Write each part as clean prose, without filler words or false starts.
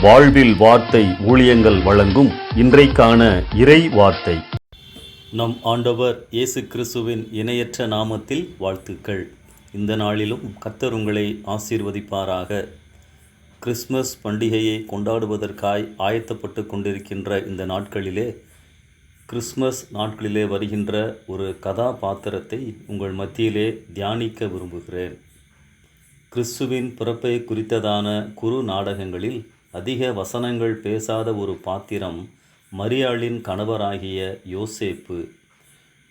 வாழ்வில் வார்த்தை ஊழியங்கள் வழங்கும் இன்றைக்கான இறை வார்த்தை. நம் ஆண்டவர் இயேசு கிறிஸ்துவின் இணையற்ற நாமத்தில் வாழ்த்துக்கள். இந்த நாளிலும் கர்த்தர் உங்களை ஆசீர்வதிப்பாராக. கிறிஸ்மஸ் பண்டிகையை கொண்டாடுவதற்காய் ஆயத்தப்பட்டு கொண்டிருக்கின்ற இந்த நாட்களிலே, கிறிஸ்மஸ் நாட்களிலே வருகின்ற ஒரு கதாபாத்திரத்தை உங்கள் மத்தியிலே தியானிக்க விரும்புகிறேன். கிறிஸ்துவின் பிறப்பை குறித்ததான குறு நாடகங்களில் அதிக வசனங்கள் பேசாத ஒரு பாத்திரம் மரியாளின் கணவராகிய யோசேப்பு.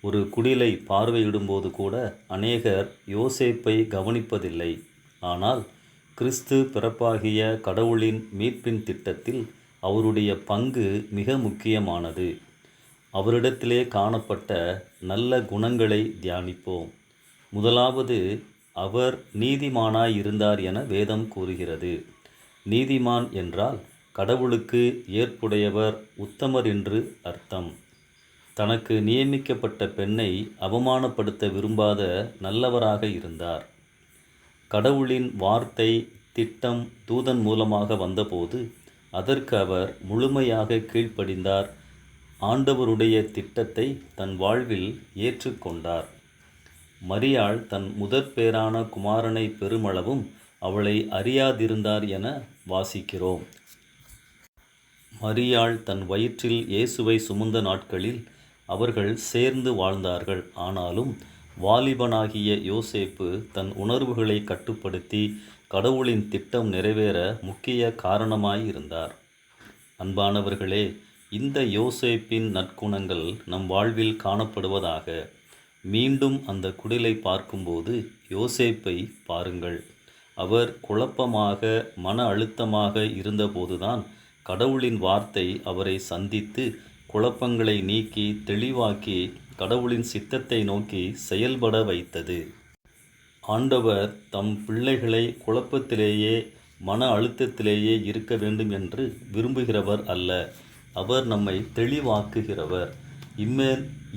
ஒரு குடிலை பார்வையிடும்போது கூட அநேகர் யோசேப்பை கவனிப்பதில்லை. ஆனால் கிறிஸ்து பிறப்பாகிய கடவுளின் மீட்பின் திட்டத்தில் அவருடைய பங்கு மிக முக்கியமானது. அவரிடத்திலே காணப்பட்ட நல்ல குணங்களை தியானிப்போம். முதலாவது, அவர் நீதிமானாய் இருந்தார் என வேதம் கூறுகிறது. நீதிமான் என்றால் கடவுளுக்கு ஏற்புடையவர், உத்தமர் என்று அர்த்தம். தனக்கு நியமிக்கப்பட்ட பெண்ணை அவமானப்படுத்த விரும்பாத நல்லவராக இருந்தார். கடவுளின் வார்த்தை, திட்டம் தூதன் மூலமாக வந்தபோது அதற்கு அவர் முழுமையாக கீழ்ப்படிந்தார். ஆண்டவருடைய திட்டத்தை தன் வாழ்வில் ஏற்றுக்கொண்டார். மரியாள் தன் முதற்பேறான குமாரனை பெருமளவும் அவளை அறியாதிருந்தார் என வாசிக்கிறோம். மரியாள் தன் வயிற்றில் இயேசுவை சுமந்த நாட்களில் அவர்கள் சேர்ந்து வாழ்ந்தார்கள். ஆனாலும் வாலிபனாகிய யோசேப்பு தன் உணர்வுகளை கட்டுப்படுத்தி கடவுளின் திட்டம் நிறைவேற முக்கிய காரணமாயிருந்தார். அன்பானவர்களே, இந்த யோசேப்பின் நற்குணங்கள் நம் வாழ்வில் காணப்படுவதாக. மீண்டும் அந்த குடிலை பார்க்கும்போது யோசேப்பை பாருங்கள். அவர் குழப்பமாக, மன அழுத்தமாக இருந்தபோதுதான் கடவுளின் வார்த்தை அவரை சந்தித்து குழப்பங்களை நீக்கி தெளிவாக்கி கடவுளின் சித்தத்தை நோக்கி செயல்பட வைத்தது. ஆண்டவர் தம் பிள்ளைகளை குழப்பத்திலேயே, மன அழுத்தத்திலேயே இருக்க வேண்டும் என்று விரும்புகிறவர் அல்ல. அவர் நம்மை தெளிவாக்குகிறவர்.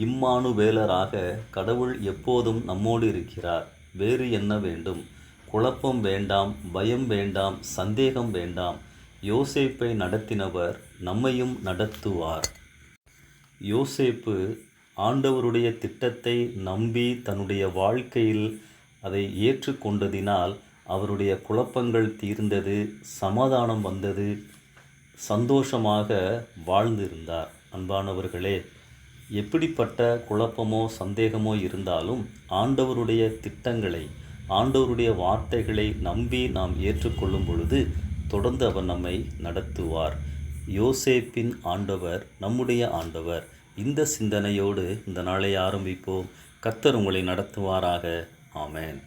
இம்மானுவேலராக கடவுள் எப்போதும் நம்மோடு இருக்கிறார். வேறு என்ன வேண்டும்? குழப்பம் வேண்டாம், பயம் வேண்டாம், சந்தேகம் வேண்டாம். யோசேப்பை நடத்தினவர் நம்மையும் நடத்துவார். யோசேப்பு ஆண்டவருடைய திட்டத்தை நம்பி தன்னுடைய வாழ்க்கையில் அதை ஏற்றுக்கொண்டதினால் அவருடைய குழப்பங்கள் தீர்ந்தது, சமாதானம் வந்தது, சந்தோஷமாக வாழ்ந்திருந்தார். அன்பானவர்களே, எப்படிப்பட்ட குழப்பமோ சந்தேகமோ இருந்தாலும் ஆண்டவருடைய திட்டங்களை, ஆண்டவருடைய வார்த்தைகளை நம்பி நாம் ஏற்றுக்கொள்ளும் பொழுது தொடர்ந்து அவர் நம்மை நடத்துவார். யோசேப்பின் ஆண்டவர் நம்முடைய ஆண்டவர். இந்த சிந்தனையோடு இந்த நாளை ஆரம்பிப்போம். கர்த்தர் உங்களை நடத்துவாராக. ஆமென்.